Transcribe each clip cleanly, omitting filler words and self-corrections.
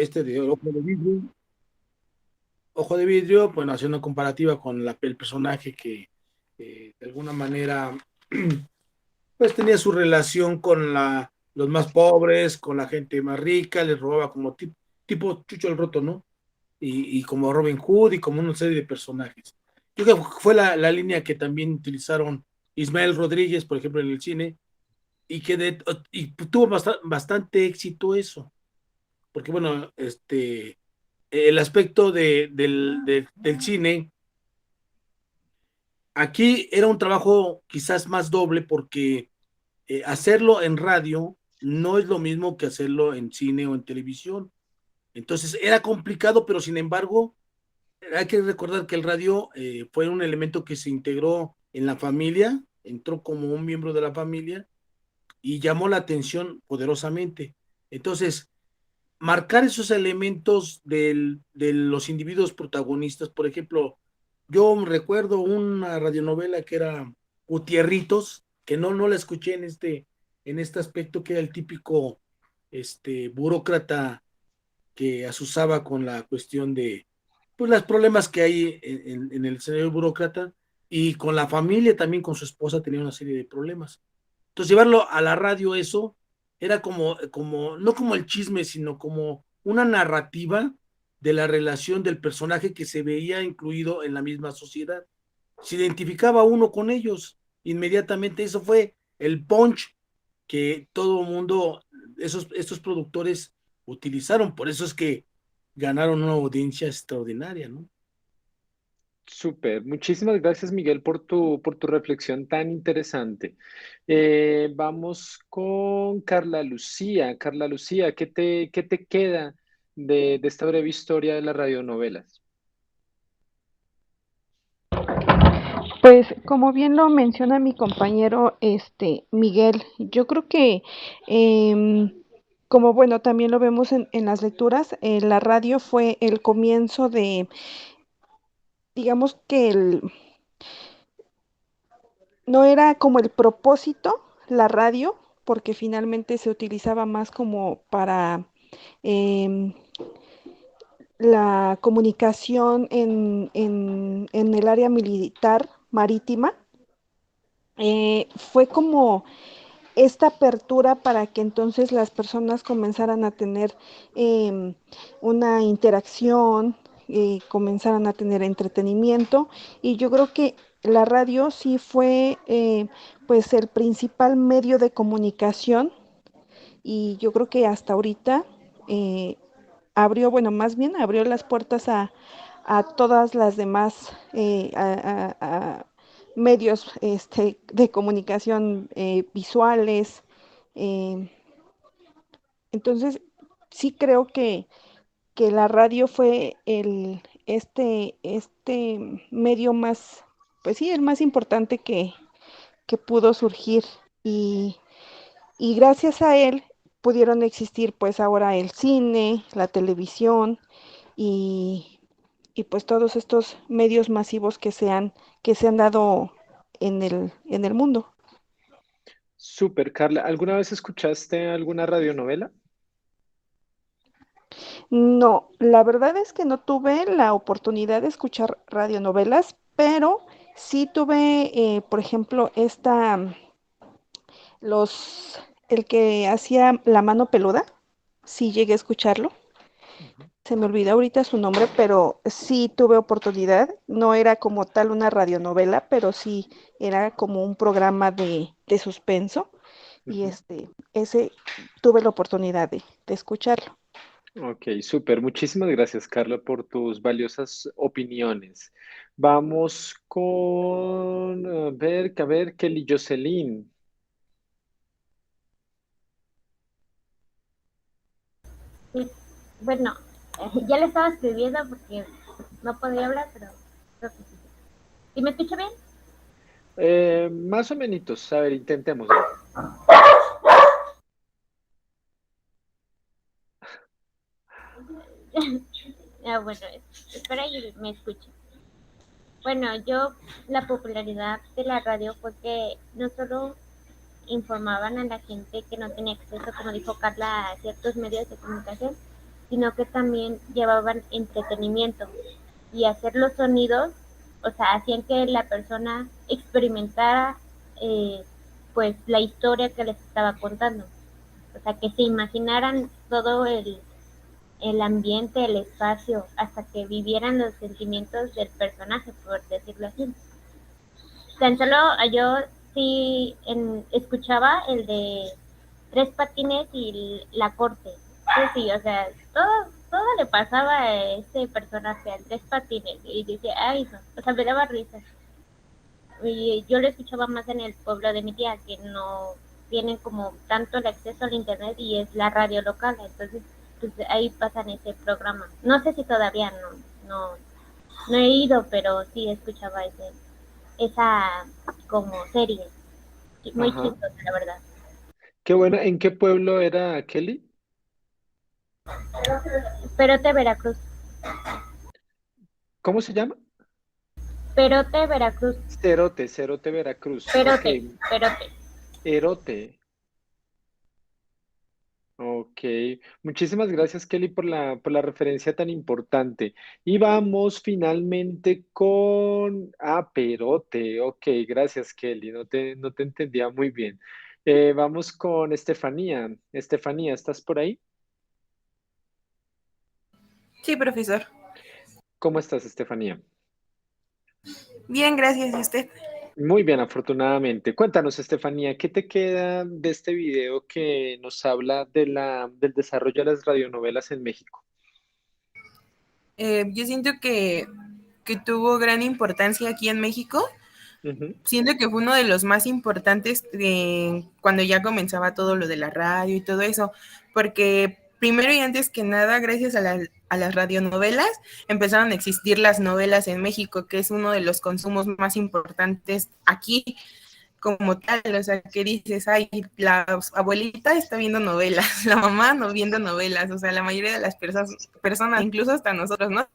este de Ojo de Vidrio, bueno, haciendo una comparativa con el personaje que de alguna manera pues tenía su relación con los más pobres, con la gente más rica, les robaba como tipo Chucho el Roto, ¿no? Y como Robin Hood y como una serie de personajes. Yo creo que fue la línea que también utilizaron Ismael Rodríguez, por ejemplo, en el cine, y tuvo bastante éxito eso, porque bueno, el aspecto del cine, aquí era un trabajo quizás más doble porque hacerlo en radio no es lo mismo que hacerlo en cine o en televisión. Entonces era complicado, pero sin embargo, hay que recordar que el radio fue un elemento que se integró en la familia, entró como un miembro de la familia y llamó la atención poderosamente. Entonces, marcar esos elementos de los individuos protagonistas, por ejemplo, yo recuerdo una radionovela que era Gutierritos, que no la escuché en este aspecto, que era el típico burócrata que asusaba con la cuestión de pues los problemas que hay en el señor burócrata, y con la familia también, con su esposa tenía una serie de problemas. Entonces llevarlo a la radio, eso era no como el chisme, sino como una narrativa de la relación del personaje que se veía incluido en la misma sociedad. Se identificaba uno con ellos inmediatamente. Eso fue el punch que todo el mundo, estos productores utilizaron. Por eso es que ganaron una audiencia extraordinaria, ¿no? Súper. Muchísimas gracias, Miguel, por tu reflexión tan interesante. Vamos con Carla Lucía. Carla Lucía, qué te queda de esta breve historia de las radionovelas? Pues como bien lo menciona mi compañero Miguel, yo creo que como bueno también lo vemos en las lecturas, la radio fue el comienzo de, digamos que no era como el propósito la radio, porque finalmente se utilizaba más como para em, la comunicación en el área militar marítima. Fue como esta apertura para que entonces las personas comenzaran a tener una interacción, comenzaran a tener entretenimiento, y yo creo que la radio sí fue pues el principal medio de comunicación, y yo creo que hasta ahorita eh, abrió, bueno, más bien abrió las puertas a todas las demás medios de comunicación visuales. eh, entonces, sí creo que la radio fue este medio más, pues sí, el más importante que pudo surgir, y, y gracias a él pudieron existir pues ahora el cine, la televisión y, y pues todos estos medios masivos que se han dado en el mundo. Súper, Carla. ¿Alguna vez escuchaste alguna radionovela? No, la verdad es que no tuve la oportunidad de escuchar radionovelas, pero sí tuve, por ejemplo, los, el que hacía La Mano Peluda, sí llegué a escucharlo. Ujú. Se me olvidó ahorita su nombre, pero sí tuve oportunidad. No era como tal una radionovela, pero sí era como un programa de suspenso. Y Ujú. ese tuve la oportunidad de escucharlo. Ok, súper. Muchísimas gracias, Carla, por tus valiosas opiniones. Vamos con, a ver, Kelly Jocelyn. Sí, bueno, ya le estaba escribiendo porque no podía hablar, pero creo que sí. ¿Y me escucha bien? Más o menos, a ver, intentémoslo. Bueno, espera y me escuche. Bueno, yo, la popularidad de la radio fue que no solo informaban a la gente que no tenía acceso, como dijo Carla, a ciertos medios de comunicación, sino que también llevaban entretenimiento y hacer los sonidos, o sea, hacían que la persona experimentara eh, pues la historia que les estaba contando, o sea, que se imaginaran todo el ambiente, el espacio, hasta que vivieran los sentimientos del personaje, por decirlo así. Tan solo yo sí escuchaba el de Tres Patines y La Corte. Sí, sí, o sea, todo le pasaba a ese personaje, al Tres Patines, y decía, ay, no, o sea, me daba risa. Y yo lo escuchaba más en el pueblo de mi tía, que no tienen como tanto el acceso al internet y es la radio local, entonces pues ahí pasan ese programa. No sé si todavía no, no he ido, pero sí escuchaba esa como serie. Muy Ajá. chistosa, la verdad. Qué bueno. ¿En qué pueblo era Kelly? Perote, Veracruz. ¿Cómo se llama? Perote, Veracruz. Cerote, Cerote, Veracruz. Ok, Perote, Perote. Erote. Ok, muchísimas gracias Kelly por la referencia tan importante. Y vamos finalmente con... Ah, Perote. Ok, gracias Kelly, no te entendía muy bien. Vamos con Estefanía. Estefanía, ¿estás por ahí? Sí, profesor. ¿Cómo estás, Estefanía? Bien, gracias. ¿Y usted? Muy bien, afortunadamente. Cuéntanos, Estefanía, ¿qué te queda de este video que nos habla de del desarrollo de las radionovelas en México? Yo siento que tuvo gran importancia aquí en México. Ujú. Siento que fue uno de los más importantes cuando ya comenzaba todo lo de la radio y todo eso, porque primero y antes que nada, gracias a las radionovelas, empezaron a existir las novelas en México, que es uno de los consumos más importantes aquí como tal, o sea, que dices, ay, la abuelita está viendo novelas, la mamá no viendo novelas, o sea, la mayoría de las personas, incluso hasta nosotros, ¿no?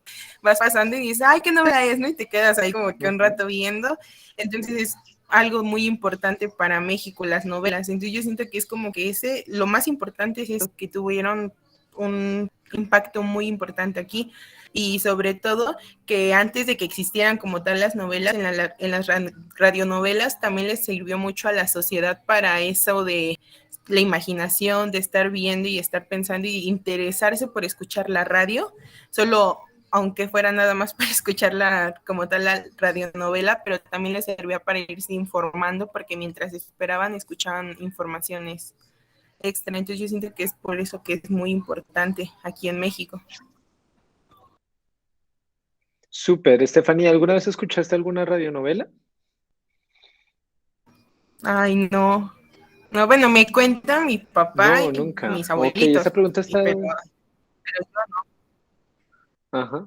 Vas pasando y dices, ay, qué novela es, ¿no? Y te quedas ahí como que un Ujú. rato viendo, entonces es algo muy importante para México, las novelas, entonces yo siento que es como que lo más importante es eso, que tuvieron un impacto muy importante aquí, y sobre todo que antes de que existieran como tal las novelas, en las radionovelas también les sirvió mucho a la sociedad para eso de la imaginación, de estar viendo y estar pensando y interesarse por escuchar la radio, solo aunque fuera nada más para escuchar como tal la radionovela, pero también les servía para irse informando porque mientras esperaban escuchaban informaciones extra. Entonces yo siento que es por eso que es muy importante aquí en México. Súper, Estefanía, ¿alguna vez escuchaste alguna radionovela? Ay, no. No, bueno, me cuentan mi papá No, y nunca. mis Ok, esa abuelitos, pregunta está... pero Ajá.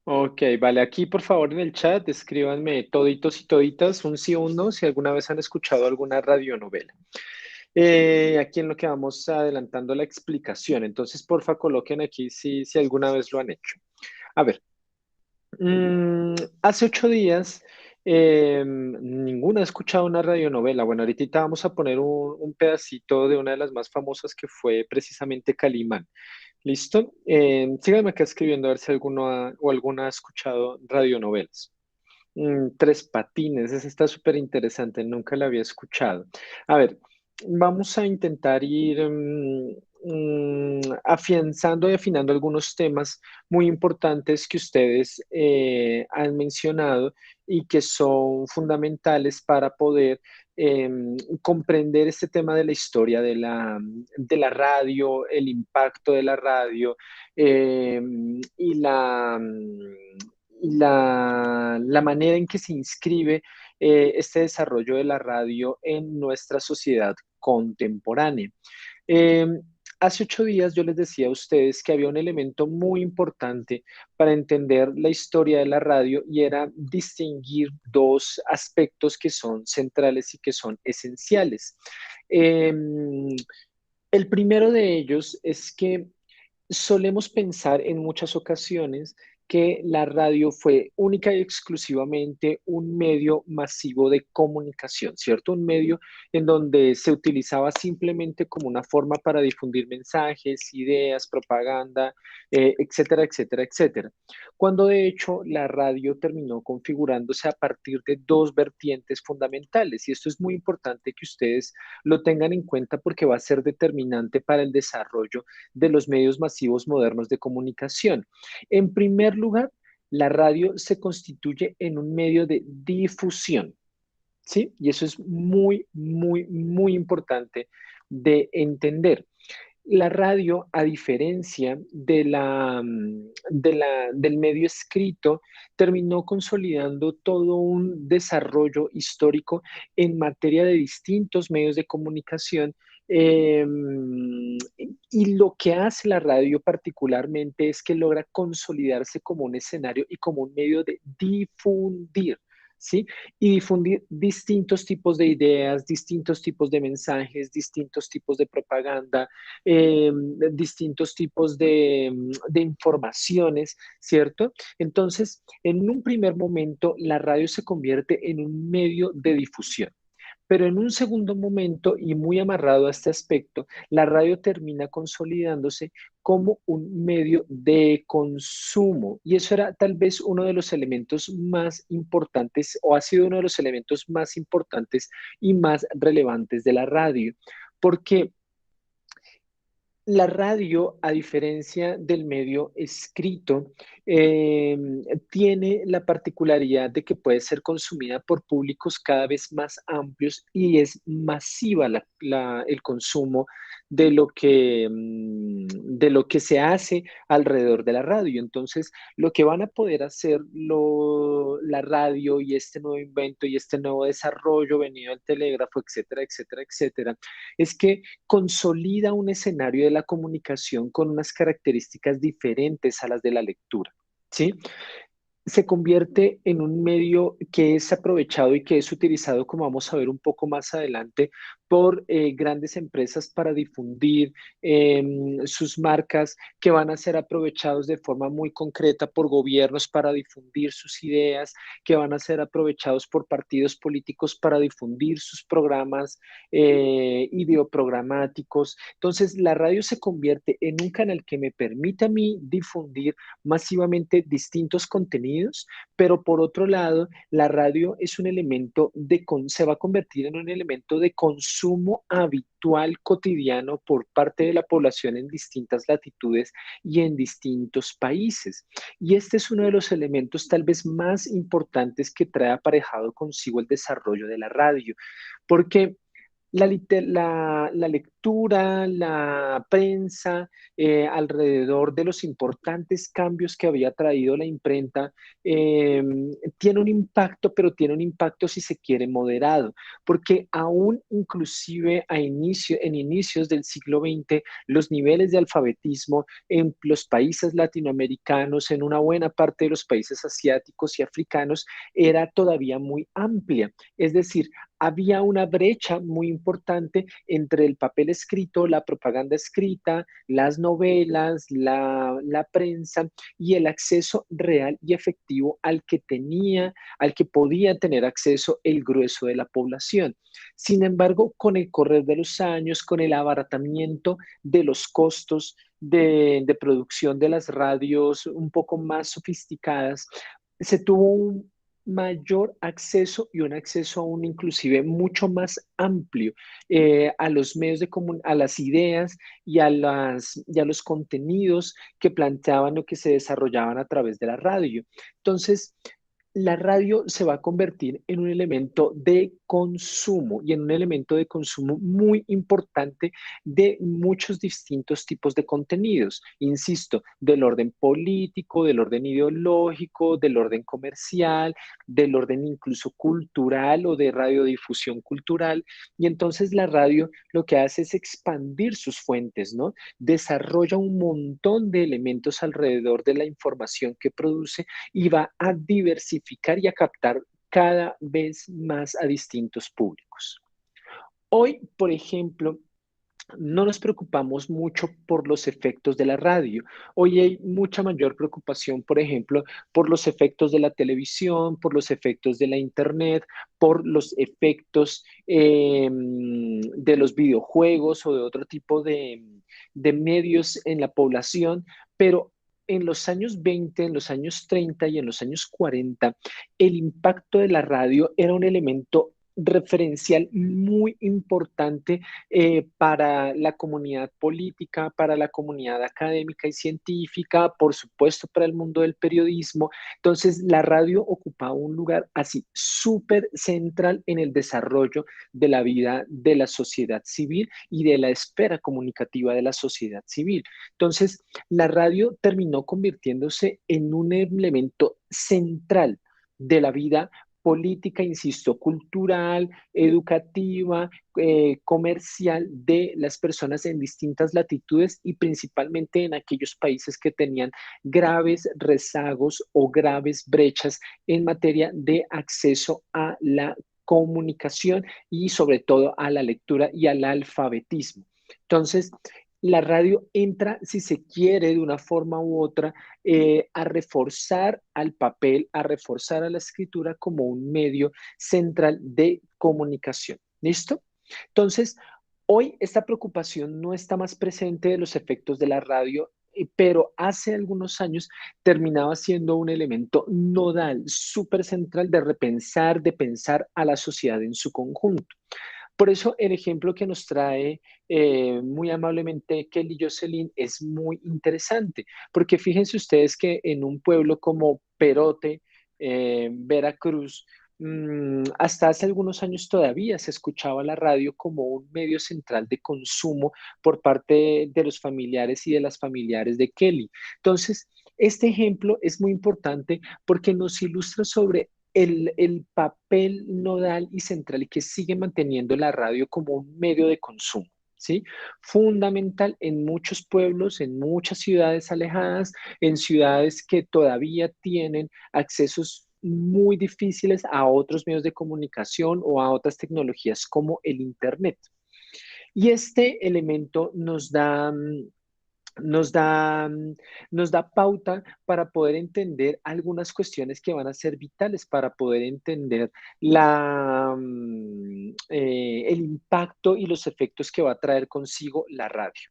Ok, vale, aquí por favor en el chat escríbanme toditos y toditas un sí o un no si alguna vez han escuchado alguna radionovela. Aquí en lo que vamos adelantando la explicación, entonces porfa coloquen aquí si alguna vez lo han hecho. A ver, hace 8 días ninguno ha escuchado una radionovela. Bueno, ahorita vamos a poner un pedacito de una de las más famosas que fue precisamente Calimán. ¿Listo? Síganme acá escribiendo a ver si alguno o alguna ha escuchado radionovelas. Tres Patines, esa está súper interesante, nunca la había escuchado. A ver, vamos a intentar ir afianzando y afinando algunos temas muy importantes que ustedes han mencionado y que son fundamentales para poder comprender este tema de la historia de la radio, el impacto de la radio y la manera en que se inscribe este desarrollo de la radio en nuestra sociedad contemporánea. Eh, Hace 8 días yo les decía a ustedes que había un elemento muy importante para entender la historia de la radio y era distinguir dos aspectos que son centrales y que son esenciales. Eh, el primero de ellos es que solemos pensar en muchas ocasiones que la radio fue única y exclusivamente un medio masivo de comunicación, ¿cierto? Un medio en donde se utilizaba simplemente como una forma para difundir mensajes, ideas, propaganda, etcétera, etcétera, etcétera. Cuando de hecho la radio terminó configurándose a partir de dos vertientes fundamentales, y esto es muy importante que ustedes lo tengan en cuenta porque va a ser determinante para el desarrollo de los medios masivos modernos de comunicación. En primer lugar, la radio se constituye en un medio de difusión, ¿sí? Y eso es muy, muy, muy importante de entender. La radio, a diferencia del medio escrito, terminó consolidando todo un desarrollo histórico en materia de distintos medios de comunicación. eh, y lo que hace la radio particularmente es que logra consolidarse como un escenario y como un medio de difundir. ¿Sí? Y difundir distintos tipos de ideas, distintos tipos de mensajes, distintos tipos de propaganda, eh, distintos tipos de informaciones, ¿cierto? Entonces, en un primer momento, la radio se convierte en un medio de difusión. Pero en un segundo momento, y muy amarrado a este aspecto, la radio termina consolidándose como un medio de consumo. Y eso era tal vez uno de los elementos más importantes, o ha sido uno de los elementos más importantes y más relevantes de la radio. Porque la radio, a diferencia del medio escrito, eh, tiene la particularidad de que puede ser consumida por públicos cada vez más amplios y es masiva el consumo de lo que se hace alrededor de la radio. Entonces, lo que van a poder hacer la radio y este nuevo invento y este nuevo desarrollo venido del telégrafo, etcétera, etcétera, etcétera, es que consolida un escenario de la comunicación con unas características diferentes a las de la lectura, ¿sí? Se convierte en un medio que es aprovechado y que es utilizado, como vamos a ver un poco más adelante, por grandes empresas para difundir sus marcas, que van a ser aprovechados de forma muy concreta por gobiernos para difundir sus ideas, que van a ser aprovechados por partidos políticos para difundir sus programas ideoprogramáticos. Entonces, la radio se convierte en un canal que me permite a mí difundir masivamente distintos contenidos, pero por otro lado, la radio es un elemento se va a convertir en un elemento de consumo habitual cotidiano por parte de la población en distintas latitudes y en distintos países. Y este es uno de los elementos tal vez más importantes que trae aparejado consigo el desarrollo de la radio, porque la lectura, la prensa, alrededor de los importantes cambios que había traído la imprenta, eh, tiene un impacto, pero tiene un impacto, si se quiere, moderado, porque aún inclusive en inicios del siglo XX, los niveles de alfabetismo en los países latinoamericanos, en una buena parte de los países asiáticos y africanos, era todavía muy amplia. Es decir, había una brecha muy importante entre el papel escrito, la propaganda escrita, las novelas, la prensa y el acceso real y efectivo al que podía tener acceso el grueso de la población. Sin embargo, con el correr de los años, con el abaratamiento de los costos de producción de las radios un poco más sofisticadas, se tuvo un mayor acceso y un acceso aún inclusive mucho más amplio a los medios a las ideas y a los contenidos que planteaban o que se desarrollaban a través de la radio. Entonces, la radio se va a convertir en un elemento de consumo y en un elemento de consumo muy importante de muchos distintos tipos de contenidos. Insisto, del orden político, del orden ideológico, del orden comercial, del orden incluso cultural o de radiodifusión cultural. Y entonces la radio lo que hace es expandir sus fuentes, ¿no? Desarrolla un montón de elementos alrededor de la información que produce y va a diversificar y a captar cada vez más a distintos públicos. Hoy, por ejemplo, no nos preocupamos mucho por los efectos de la radio. Hoy hay mucha mayor preocupación, por ejemplo, por los efectos de la televisión, por los efectos de la internet, por los efectos de los videojuegos o de otro tipo de medios en la población, pero en los años 20, en los años 30 y en los años 40, el impacto de la radio era un elemento referencial muy importante para la comunidad política, para la comunidad académica y científica, por supuesto para el mundo del periodismo. Entonces, la radio ocupaba un lugar así súper central en el desarrollo de la vida de la sociedad civil y de la esfera comunicativa de la sociedad civil. Entonces, la radio terminó convirtiéndose en un elemento central de la vida política, insisto, cultural, educativa, comercial de las personas en distintas latitudes y principalmente en aquellos países que tenían graves rezagos o graves brechas en materia de acceso a la comunicación y sobre todo a la lectura y al alfabetismo. Entonces, la radio entra, si se quiere, de una forma u otra, a reforzar al papel, a reforzar a la escritura como un medio central de comunicación. ¿Listo? Entonces, hoy esta preocupación no está más presente de los efectos de la radio, pero hace algunos años terminaba siendo un elemento nodal, súper central de repensar, de pensar a la sociedad en su conjunto. Por eso el ejemplo que nos trae muy amablemente Kelly Jocelyn es muy interesante, porque fíjense ustedes que en un pueblo como Perote, Veracruz, hasta hace algunos años todavía se escuchaba la radio como un medio central de consumo por parte de los familiares y de las familiares de Kelly. Entonces, este ejemplo es muy importante porque nos ilustra sobre el papel nodal y central que sigue manteniendo la radio como un medio de consumo, ¿sí? Fundamental en muchos pueblos, en muchas ciudades alejadas, en ciudades que todavía tienen accesos muy difíciles a otros medios de comunicación o a otras tecnologías como el Internet. Y este elemento nos da, nos da pauta para poder entender algunas cuestiones que van a ser vitales para poder entender el impacto y los efectos que va a traer consigo la radio.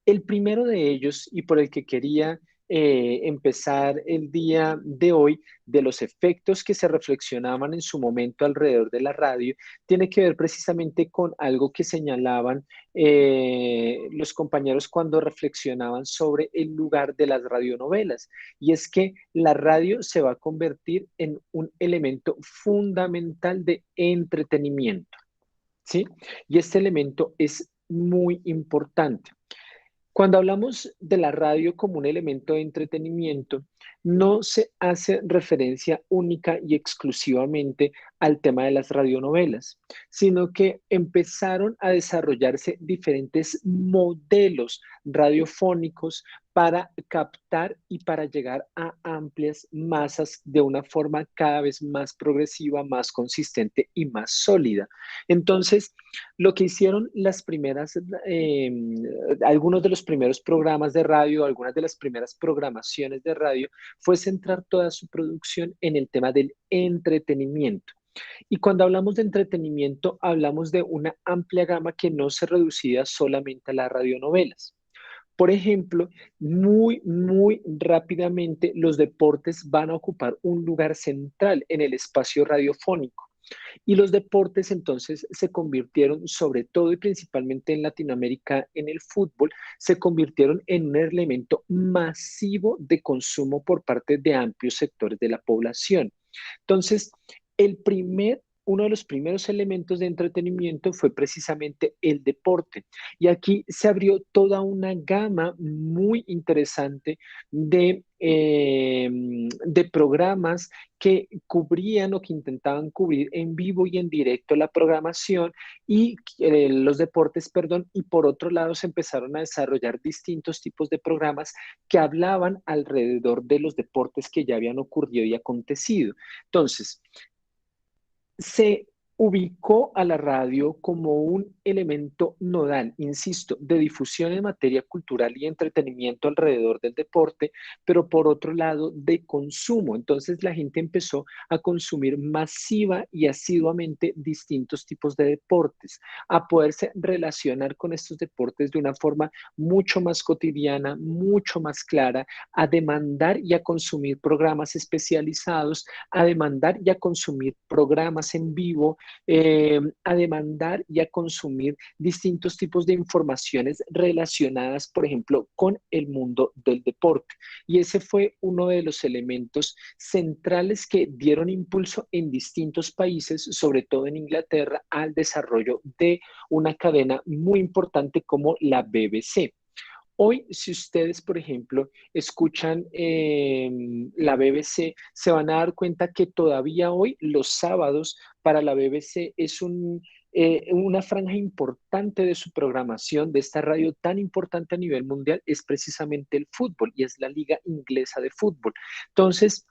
El primero de ellos, y por el que quería empezar el día de hoy, de los efectos que se reflexionaban en su momento alrededor de la radio, tiene que ver precisamente con algo que señalaban los compañeros cuando reflexionaban sobre el lugar de las radionovelas, y es que la radio se va a convertir en un elemento fundamental de entretenimiento, ¿sí? Y este elemento es muy importante. Cuando hablamos de la radio como un elemento de entretenimiento, no se hace referencia única y exclusivamente al tema de las radionovelas, sino que empezaron a desarrollarse diferentes modelos radiofónicos para captar y para llegar a amplias masas de una forma cada vez más progresiva, más consistente y más sólida. Entonces, lo que hicieron algunos de los primeros programas de radio, algunas de las primeras programaciones de radio, fue centrar toda su producción en el tema del entretenimiento. Y cuando hablamos de entretenimiento, hablamos de una amplia gama que no se reducía solamente a las radionovelas. Por ejemplo, muy rápidamente los deportes van a ocupar un lugar central en el espacio radiofónico. Y los deportes entonces se convirtieron, sobre todo y principalmente en Latinoamérica, en el fútbol, se convirtieron en un elemento masivo de consumo por parte de amplios sectores de la población. Entonces, uno de los primeros elementos de entretenimiento fue precisamente el deporte. Y aquí se abrió toda una gama muy interesante de programas que cubrían o que intentaban cubrir en vivo y en directo la programación y los deportes, perdón, y por otro lado se empezaron a desarrollar distintos tipos de programas que hablaban alrededor de los deportes que ya habían ocurrido y acontecido. Entonces, se ubicó a la radio como un elemento nodal, insisto, de difusión en materia cultural y entretenimiento alrededor del deporte, pero por otro lado de consumo. Entonces la gente empezó a consumir masiva y asiduamente distintos tipos de deportes, a poderse relacionar con estos deportes de una forma mucho más cotidiana, mucho más clara, a demandar y a consumir programas especializados, a demandar y a consumir programas en vivo, a demandar y a consumir distintos tipos de informaciones relacionadas, por ejemplo, con el mundo del deporte. Y ese fue uno de los elementos centrales que dieron impulso en distintos países, sobre todo en Inglaterra, al desarrollo de una cadena muy importante como la BBC. Hoy, si ustedes, por ejemplo, escuchan la BBC, se van a dar cuenta que todavía hoy, los sábados, para la BBC es una franja importante de su programación, de esta radio tan importante a nivel mundial, es precisamente el fútbol y es la Liga Inglesa de Fútbol. Entonces,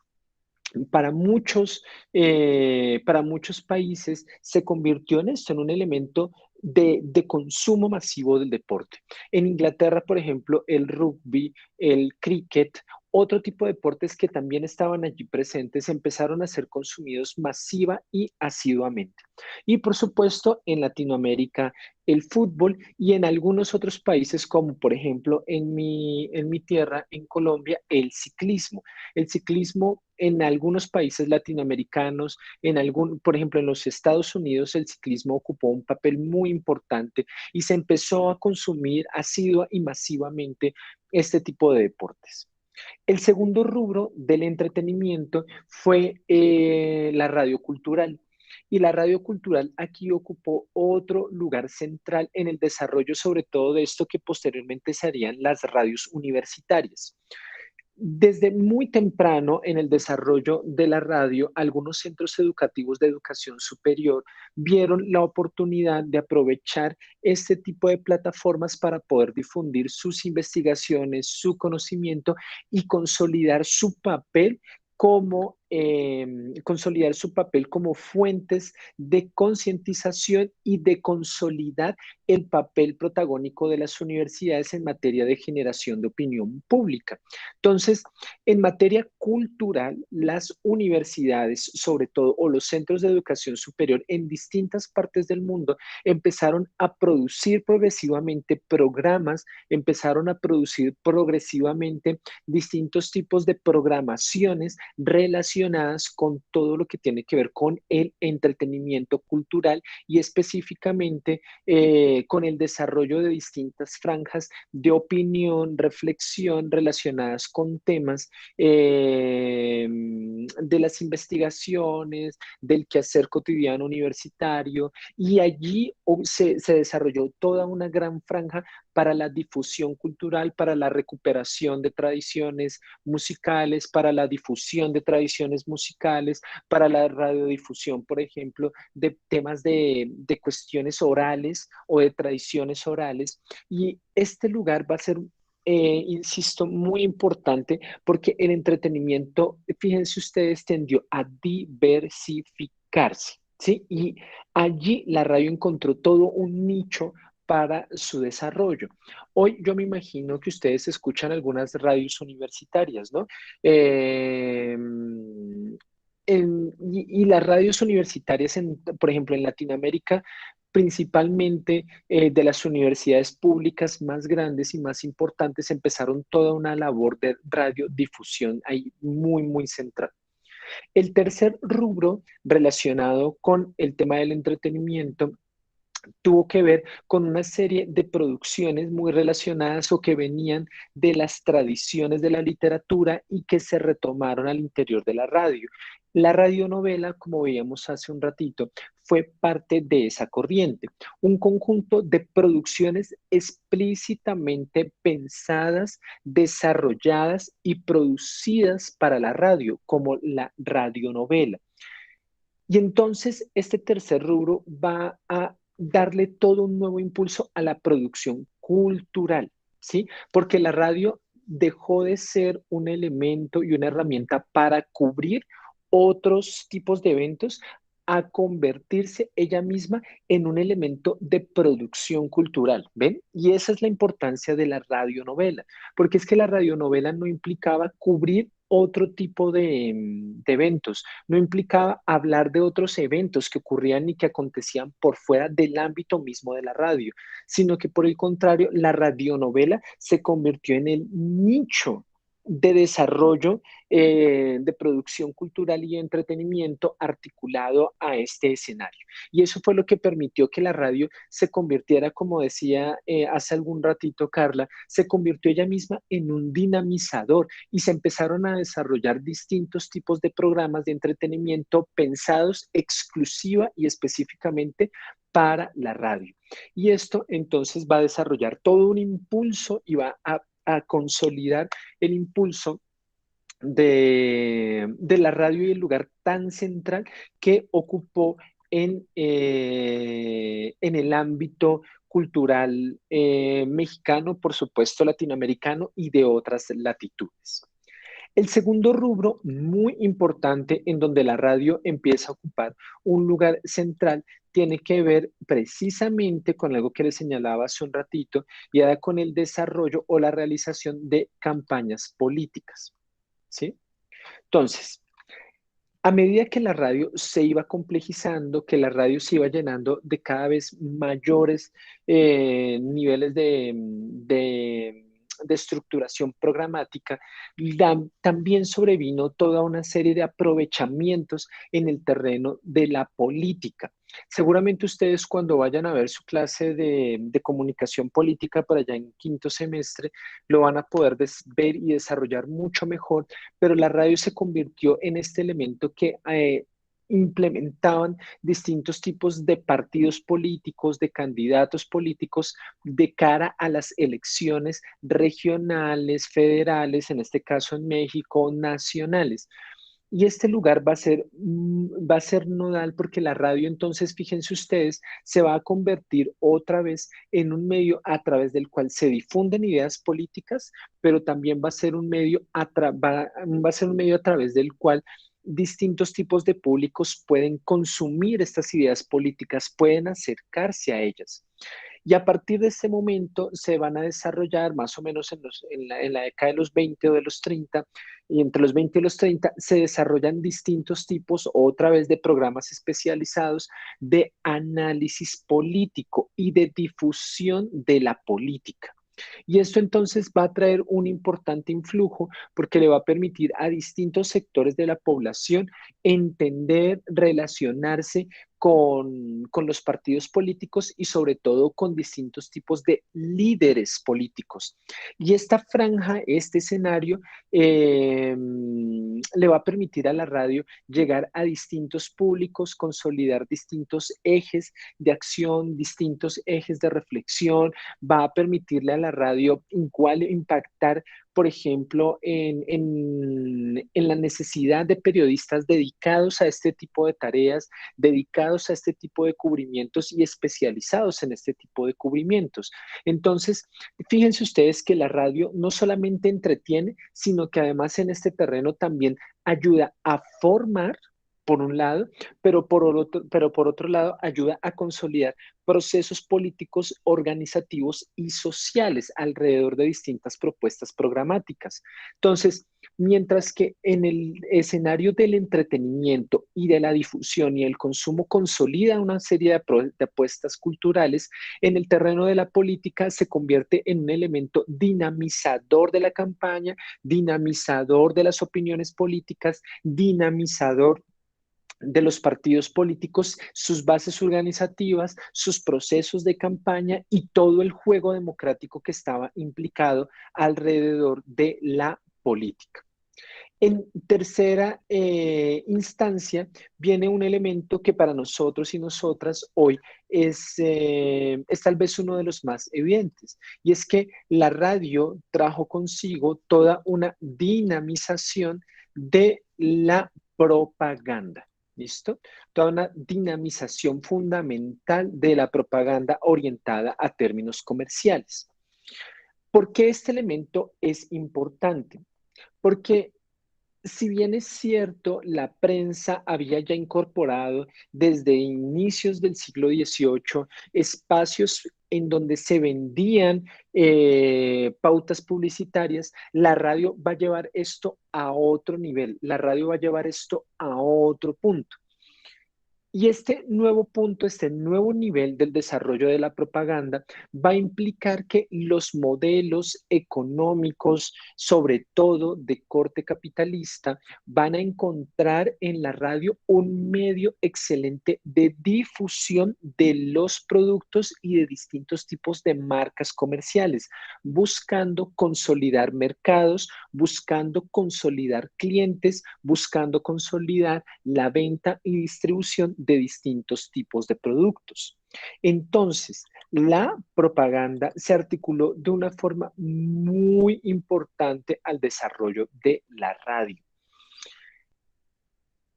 para muchos países se convirtió en esto, en un elemento de consumo masivo del deporte. En Inglaterra, por ejemplo, el rugby, el cricket, otro tipo de deportes que también estaban allí presentes, empezaron a ser consumidos masiva y asiduamente. Y por supuesto, en Latinoamérica, el fútbol y en algunos otros países, como por ejemplo en mi tierra, en Colombia, el ciclismo. El ciclismo en algunos países latinoamericanos, por ejemplo, en los Estados Unidos, el ciclismo ocupó un papel muy importante y se empezó a consumir asidua y masivamente este tipo de deportes. El segundo rubro del entretenimiento fue la radio cultural. Y la radio cultural aquí ocupó otro lugar central en el desarrollo, sobre todo de esto que posteriormente serían las radios universitarias. Desde muy temprano en el desarrollo de la radio, algunos centros educativos de educación superior vieron la oportunidad de aprovechar este tipo de plataformas para poder difundir sus investigaciones, su conocimiento y consolidar su papel como fuentes de concientización y de consolidar el papel protagónico de las universidades en materia de generación de opinión pública. Entonces, en materia cultural, las universidades, sobre todo, o los centros de educación superior en distintas partes del mundo, empezaron a producir progresivamente programas, empezaron a producir progresivamente distintos tipos de programaciones relacionadas con todo lo que tiene que ver con el entretenimiento cultural y específicamente con el desarrollo de distintas franjas de opinión, reflexión relacionadas con temas de las investigaciones, del quehacer cotidiano universitario, y allí se desarrolló toda una gran franja para la difusión cultural, para la recuperación de tradiciones musicales, para la difusión de tradiciones musicales, para la radiodifusión, por ejemplo, de temas de cuestiones orales o de tradiciones orales. Y este lugar va a ser insisto, muy importante porque el entretenimiento, fíjense ustedes, tendió a diversificarse, ¿sí? Y allí la radio encontró todo un nicho para su desarrollo. Hoy yo me imagino que ustedes escuchan algunas radios universitarias, ¿no? Y las radios universitarias, por ejemplo, en Latinoamérica, principalmente de las universidades públicas más grandes y más importantes, empezaron toda una labor de radiodifusión ahí muy, muy central. El tercer rubro relacionado con el tema del entretenimiento tuvo que ver con una serie de producciones muy relacionadas o que venían de las tradiciones de la literatura y que se retomaron al interior de la radio. La radionovela, como veíamos hace un ratito, fue parte de esa corriente, un conjunto de producciones explícitamente pensadas, desarrolladas y producidas para la radio, como la radionovela. Y entonces este tercer rubro va a darle todo un nuevo impulso a la producción cultural, ¿sí? Porque la radio dejó de ser un elemento y una herramienta para cubrir otros tipos de eventos a convertirse ella misma en un elemento de producción cultural, ¿ven? Y esa es la importancia de la radionovela, porque es que la radionovela no implicaba cubrir otro tipo de eventos, no implicaba hablar de otros eventos que ocurrían y que acontecían por fuera del ámbito mismo de la radio, sino que por el contrario, la radionovela se convirtió en el nicho de desarrollo de producción cultural y entretenimiento articulado a este escenario. Y eso fue lo que permitió que la radio se convirtiera, como decía hace algún ratito Carla, se convirtió ella misma en un dinamizador y se empezaron a desarrollar distintos tipos de programas de entretenimiento pensados exclusiva y específicamente para la radio. Y esto entonces va a desarrollar todo un impulso y va a consolidar el impulso de la radio y el lugar tan central que ocupó en el ámbito cultural mexicano, por supuesto latinoamericano y de otras latitudes. El segundo rubro muy importante en donde la radio empieza a ocupar un lugar central tiene que ver precisamente con algo que les señalaba hace un ratito y era con el desarrollo o la realización de campañas políticas. ¿Sí? Entonces, a medida que la radio se iba complejizando, que la radio se iba llenando de cada vez mayores niveles de estructuración programática, también sobrevino toda una serie de aprovechamientos en el terreno de la política. Seguramente ustedes cuando vayan a ver su clase de comunicación política por allá en quinto semestre, lo van a poder ver y desarrollar mucho mejor, pero la radio se convirtió en este elemento que implementaban distintos tipos de partidos políticos, de candidatos políticos de cara a las elecciones regionales, federales, en este caso en México, nacionales. Y este lugar va a ser nodal porque la radio, entonces, fíjense ustedes, se va a convertir otra vez en un medio a través del cual se difunden ideas políticas, pero también va a ser un medio va a ser un medio a través del cual distintos tipos de públicos pueden consumir estas ideas políticas, pueden acercarse a ellas. Y a partir de este momento se van a desarrollar más o menos en la década de los 20 o de los 30, y entre los 20 y los 30 se desarrollan distintos tipos, otra vez, de programas especializados de análisis político y de difusión de la política. Y esto entonces va a traer un importante influjo porque le va a permitir a distintos sectores de la población entender, relacionarse con los partidos políticos y sobre todo con distintos tipos de líderes políticos. Y esta franja, este escenario, le va a permitir a la radio llegar a distintos públicos, consolidar distintos ejes de acción, distintos ejes de reflexión, va a permitirle a la radio igual impactar, por ejemplo, en la necesidad de periodistas dedicados a este tipo de tareas, dedicados a este tipo de cubrimientos y especializados en este tipo de cubrimientos. Entonces, fíjense ustedes que la radio no solamente entretiene, sino que además en este terreno también ayuda a formar, por un lado, pero por otro lado ayuda a consolidar procesos políticos, organizativos y sociales alrededor de distintas propuestas programáticas. Entonces, mientras que en el escenario del entretenimiento y de la difusión y el consumo consolida una serie de apuestas culturales, en el terreno de la política se convierte en un elemento dinamizador de la campaña, dinamizador de las opiniones políticas, dinamizador de los partidos políticos, sus bases organizativas, sus procesos de campaña y todo el juego democrático que estaba implicado alrededor de la política. En tercera instancia, viene un elemento que para nosotros y nosotras hoy es tal vez uno de los más evidentes, y es que la radio trajo consigo toda una dinamización de la propaganda. ¿Listo? Toda una dinamización fundamental de la propaganda orientada a términos comerciales. ¿Por qué este elemento es importante? Porque si bien es cierto, la prensa había ya incorporado desde inicios del siglo XVIII espacios en donde se vendían pautas publicitarias, la radio va a llevar esto a otro nivel, la radio va a llevar esto a otro punto. Y este nuevo punto, este nuevo nivel del desarrollo de la propaganda va a implicar que los modelos económicos, sobre todo de corte capitalista, van a encontrar en la radio un medio excelente de difusión de los productos y de distintos tipos de marcas comerciales, buscando consolidar mercados, buscando consolidar clientes, buscando consolidar la venta y distribución de distintos tipos de productos. Entonces, la propaganda se articuló de una forma muy importante al desarrollo de la radio.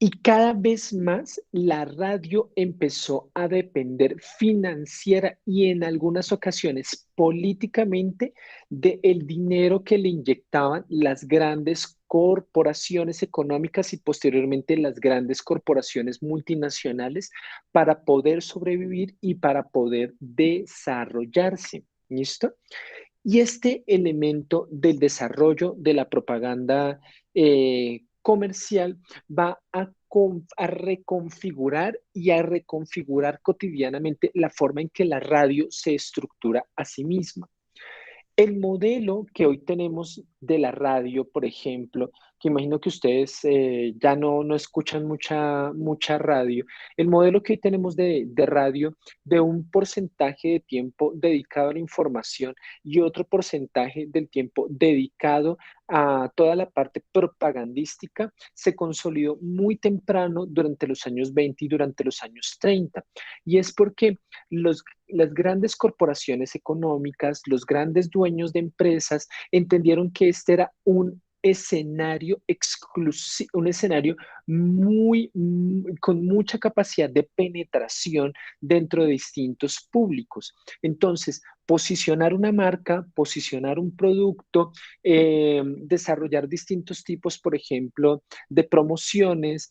Y cada vez más la radio empezó a depender financiera y en algunas ocasiones políticamente del dinero que le inyectaban las grandes corporaciones económicas y posteriormente las grandes corporaciones multinacionales para poder sobrevivir y para poder desarrollarse. ¿Listo? Y este elemento del desarrollo de la propaganda comercial va a reconfigurar y a reconfigurar cotidianamente la forma en que la radio se estructura a sí misma. El modelo que hoy tenemos de la radio, por ejemplo, que imagino que ustedes ya no escuchan mucha radio, el modelo que hoy tenemos de radio, de un porcentaje de tiempo dedicado a la información y otro porcentaje del tiempo dedicado a toda la parte propagandística, se consolidó muy temprano durante los años 20 y durante los años 30. Y es porque las grandes corporaciones económicas, los grandes dueños de empresas, entendieron que este era un escenario exclusivo, un escenario con mucha capacidad de penetración dentro de distintos públicos. Entonces, posicionar una marca, posicionar un producto, desarrollar distintos tipos, por ejemplo, de promociones,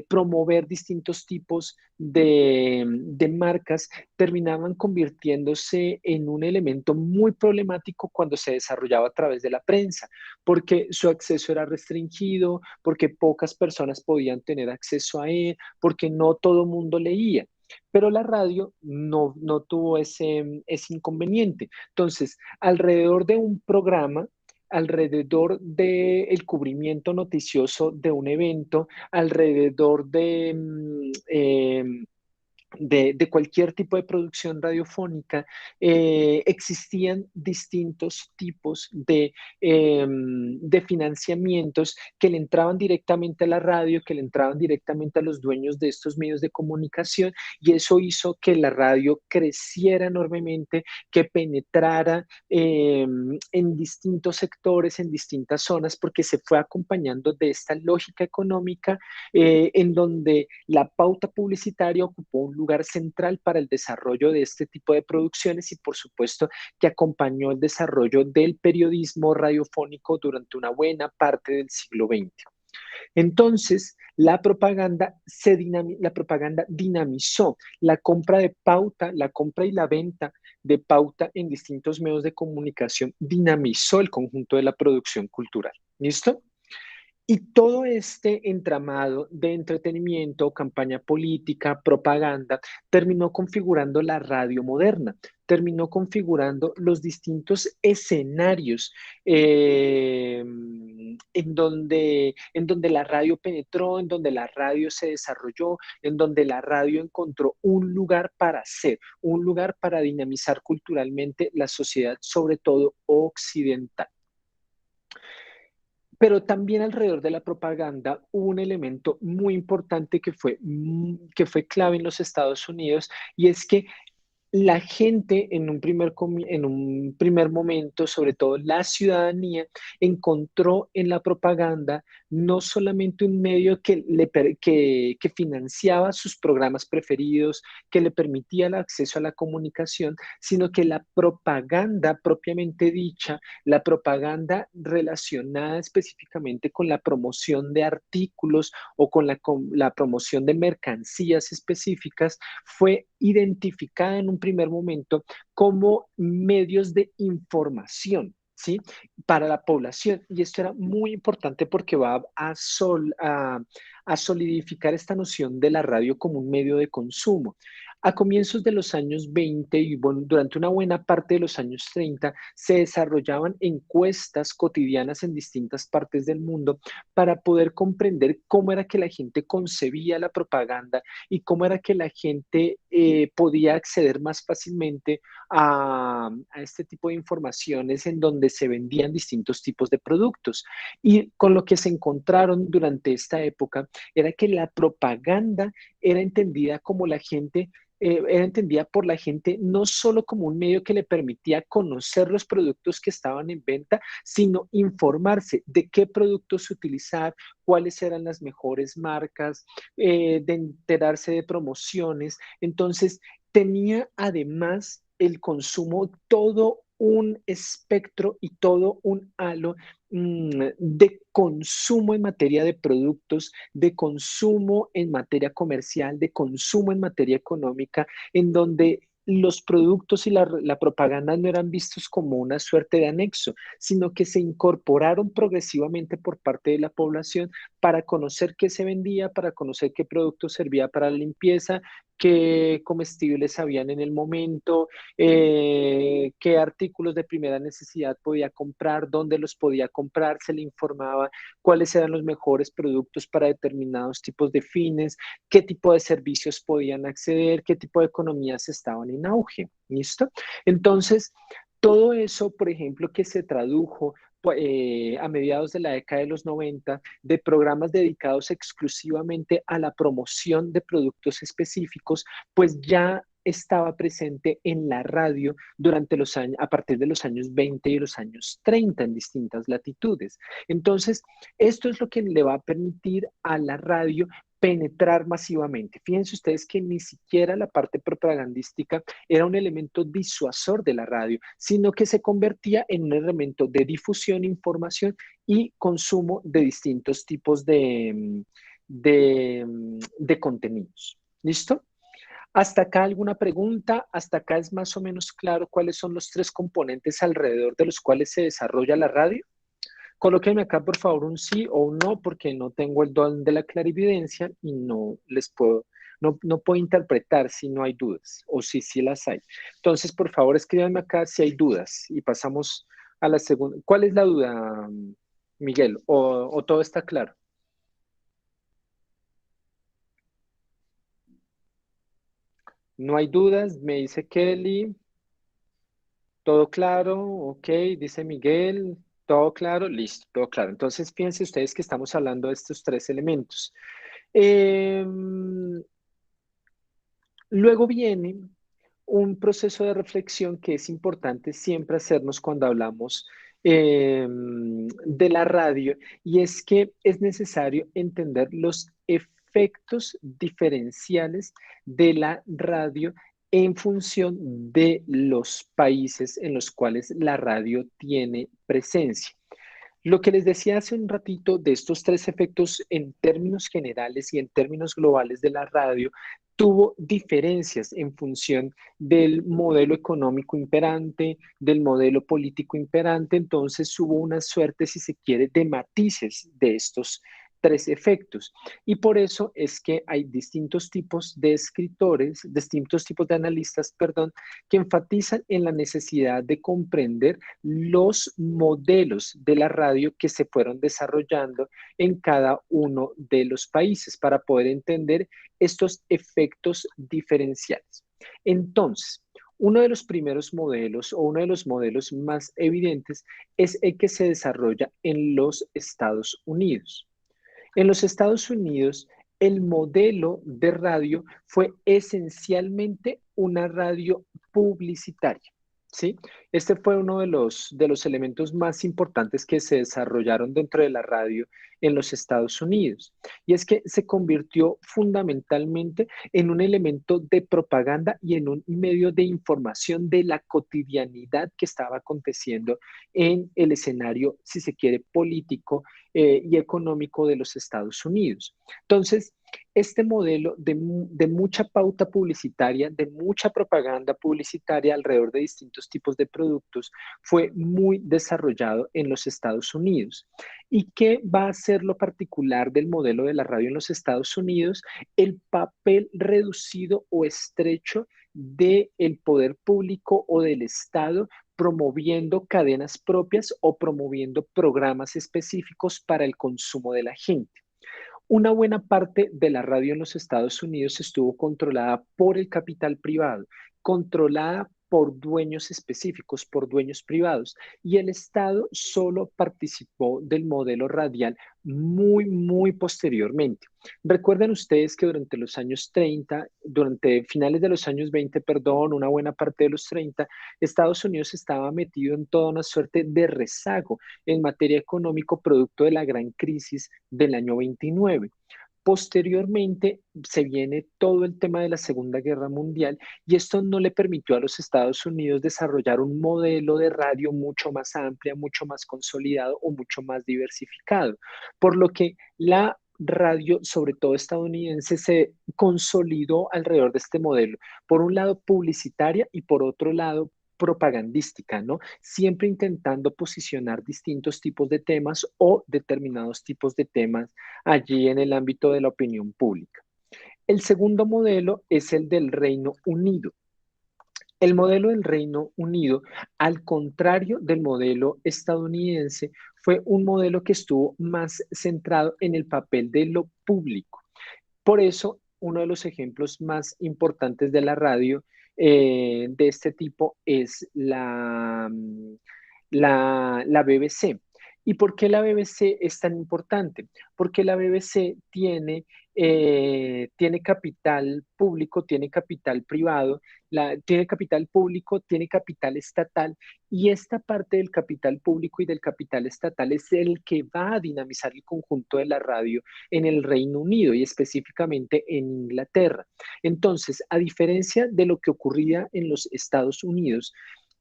promover distintos tipos de marcas, terminaban convirtiéndose en un elemento muy problemático cuando se desarrollaba a través de la prensa, porque su acceso era restringido, porque pocas personas podían tener acceso a él, porque no todo mundo leía. Pero la radio no tuvo ese inconveniente. Entonces, alrededor de un programa, alrededor del cubrimiento noticioso de un evento, alrededor de cualquier tipo de producción radiofónica, existían distintos tipos de financiamientos que le entraban directamente a la radio, que le entraban directamente a los dueños de estos medios de comunicación, y eso hizo que la radio creciera enormemente, que penetrara en distintos sectores, en distintas zonas, porque se fue acompañando de esta lógica económica en donde la pauta publicitaria ocupó un lugar central para el desarrollo de este tipo de producciones y por supuesto que acompañó el desarrollo del periodismo radiofónico durante una buena parte del siglo XX. Entonces, la propaganda dinamizó la compra de pauta, la compra y la venta de pauta en distintos medios de comunicación, dinamizó el conjunto de la producción cultural. ¿Listo? Y todo este entramado de entretenimiento, campaña política, propaganda, terminó configurando la radio moderna, terminó configurando los distintos escenarios en donde la radio penetró, en donde la radio se desarrolló, en donde la radio encontró un lugar para ser, un lugar para dinamizar culturalmente la sociedad, sobre todo occidental. Pero también alrededor de la propaganda hubo un elemento muy importante que fue clave en los Estados Unidos, y es que la gente en un primer momento, sobre todo la ciudadanía, encontró en la propaganda no solamente un medio que financiaba sus programas preferidos, que le permitía el acceso a la comunicación, sino que la propaganda propiamente dicha, la propaganda relacionada específicamente con la promoción de artículos o con la promoción de mercancías específicas, fue identificada en un primer momento como medios de información, ¿sí? Para la población. Y esto era muy importante porque va a solidificar esta noción de la radio como un medio de consumo. A comienzos de los años 20 y bueno, durante una buena parte de los años 30 se desarrollaban encuestas cotidianas en distintas partes del mundo para poder comprender cómo era que la gente concebía la propaganda y cómo era que la gente podía acceder más fácilmente a este tipo de informaciones en donde se vendían distintos tipos de productos. Y con lo que se encontraron durante esta época era que la propaganda era entendida como la gente era entendida por la gente no solo como un medio que le permitía conocer los productos que estaban en venta, sino informarse de qué productos utilizar, cuáles eran las mejores marcas, de enterarse de promociones. Entonces, tenía además el consumo todo un espectro y todo un halo de consumo en materia de productos, de consumo en materia comercial, de consumo en materia económica, en donde los productos y la propaganda no eran vistos como una suerte de anexo, sino que se incorporaron progresivamente por parte de la población para conocer qué se vendía, para conocer qué producto servía para la limpieza, qué comestibles habían en el momento, qué artículos de primera necesidad podía comprar, dónde los podía comprar, se le informaba cuáles eran los mejores productos para determinados tipos de fines, qué tipo de servicios podían acceder, qué tipo de economías estaban en auge. ¿Listo? Entonces, todo eso, por ejemplo, que se tradujo a mediados de la década de los 90 de programas dedicados exclusivamente a la promoción de productos específicos, pues ya estaba presente en la radio durante los años, a partir de los años 20 y los años 30 en distintas latitudes. Entonces, esto es lo que le va a permitir a la radio penetrar masivamente. Fíjense ustedes que ni siquiera la parte propagandística era un elemento disuasor de la radio, sino que se convertía en un elemento de difusión, información y consumo de distintos tipos de contenidos. ¿Listo? ¿Hasta acá alguna pregunta? ¿Hasta acá es más o menos claro cuáles son los tres componentes alrededor de los cuales se desarrolla la radio? Colóquenme acá, por favor, un sí o un no, porque no tengo el don de la clarividencia y no puedo interpretar si no hay dudas o si sí las hay. Entonces, por favor, escríbanme acá si hay dudas y pasamos a la segunda. ¿Cuál es la duda, Miguel? ¿O todo está claro? No hay dudas, me dice Kelly. Todo claro, ok, dice Miguel. Todo claro, listo, todo claro. Entonces, fíjense ustedes que estamos hablando de estos tres elementos. Luego viene un proceso de reflexión que es importante siempre hacernos cuando hablamos de la radio, y es que es necesario entender los efectos diferenciales de la radio en función de los países en los cuales la radio tiene presencia. Lo que les decía hace un ratito de estos tres efectos en términos generales y en términos globales de la radio, tuvo diferencias en función del modelo económico imperante, del modelo político imperante, entonces hubo una suerte, si se quiere, de matices de estos tres efectos. Y por eso es que hay distintos tipos de escritores, distintos tipos de analistas, perdón, que enfatizan en la necesidad de comprender los modelos de la radio que se fueron desarrollando en cada uno de los países para poder entender estos efectos diferenciales. Entonces, uno de los primeros modelos o uno de los modelos más evidentes es el que se desarrolla en los Estados Unidos. En los Estados Unidos, el modelo de radio fue esencialmente una radio publicitaria. ¿Sí? Este fue uno de los elementos más importantes que se desarrollaron dentro de la radio en los Estados Unidos. Y es que se convirtió fundamentalmente en un elemento de propaganda y en un medio de información de la cotidianidad que estaba aconteciendo en el escenario, si se quiere, político y económico de los Estados Unidos. Entonces, este modelo de mucha pauta publicitaria, de mucha propaganda publicitaria alrededor de distintos tipos de productos, fue muy desarrollado en los Estados Unidos. ¿Y qué va a ser lo particular del modelo de la radio en los Estados Unidos? El papel reducido o estrecho del poder público o del Estado promoviendo cadenas propias o promoviendo programas específicos para el consumo de la gente. Una buena parte de la radio en los Estados Unidos estuvo controlada por el capital privado, controlada por dueños específicos, por dueños privados, y el Estado solo participó del modelo radial muy posteriormente. Recuerden ustedes que durante los años 30, durante finales de los años 20, perdón, una buena parte de los 30, Estados Unidos estaba metido en toda una suerte de rezago en materia económica producto de la gran crisis del año 29. Posteriormente se viene todo el tema de la Segunda Guerra Mundial y esto no le permitió a los Estados Unidos desarrollar un modelo de radio mucho más amplia, mucho más consolidado o mucho más diversificado, por lo que la radio, sobre todo estadounidense, se consolidó alrededor de este modelo. Por un lado, publicitaria y por otro lado, propagandística, ¿no? Siempre intentando posicionar distintos tipos de temas o determinados tipos de temas allí en el ámbito de la opinión pública. El segundo modelo es el del Reino Unido. El modelo del Reino Unido, al contrario del modelo estadounidense, fue un modelo que estuvo más centrado en el papel de lo público. Por eso, uno de los ejemplos más importantes de la radio de este tipo es la BBC. ¿Y por qué la BBC es tan importante? Porque la BBC tiene capital público, tiene capital privado, tiene capital público, tiene capital estatal, y esta parte del capital público y del capital estatal es el que va a dinamizar el conjunto de la radio en el Reino Unido y específicamente en Inglaterra. Entonces, a diferencia de lo que ocurría en los Estados Unidos,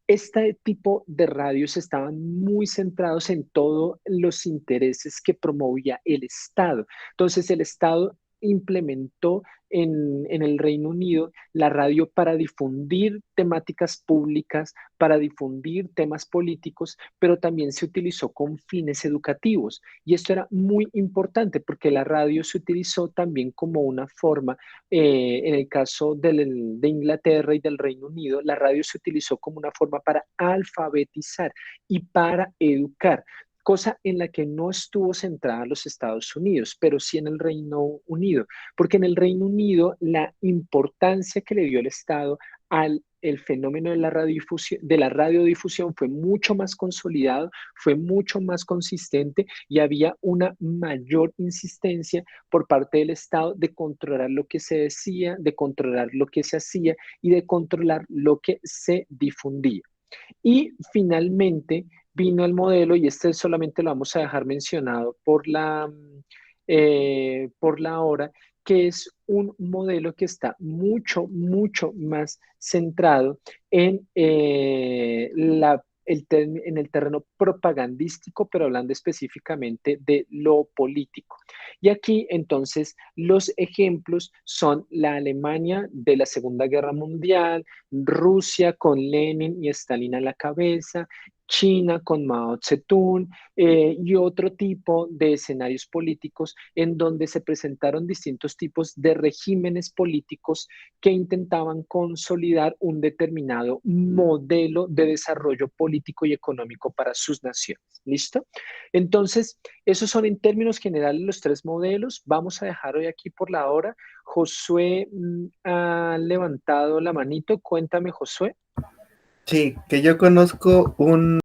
este tipo de radios estaban muy centrados en todos los intereses que promovía el Estado. Entonces, el Estado implementó en el Reino Unido la radio para difundir temáticas públicas, para difundir temas políticos, pero también se utilizó con fines educativos. Y esto era muy importante porque la radio se utilizó también como una forma, en el caso de Inglaterra y del Reino Unido, la radio se utilizó como una forma para alfabetizar y para educar, cosa en la que no estuvo centrada los Estados Unidos, pero sí en el Reino Unido, porque en el Reino Unido la importancia que le dio el Estado al el fenómeno de la radiodifusión fue mucho más consolidado, fue mucho más consistente y había una mayor insistencia por parte del Estado de controlar lo que se decía, de controlar lo que se hacía y de controlar lo que se difundía. Y finalmente vino el modelo, y este solamente lo vamos a dejar mencionado por la hora, que es un modelo que está mucho más centrado en, en el terreno propagandístico, pero hablando específicamente de lo político. Y aquí entonces los ejemplos son la Alemania de la Segunda Guerra Mundial, Rusia con Lenin y Stalin a la cabeza, China con Mao Zedong y otro tipo de escenarios políticos en donde se presentaron distintos tipos de regímenes políticos que intentaban consolidar un determinado modelo de desarrollo político y económico para sus naciones. ¿Listo? Entonces, esos son en términos generales los tres modelos. Vamos a dejar hoy aquí por la hora. Josué ha levantado la manito. Cuéntame, Josué. Sí, que yo conozco un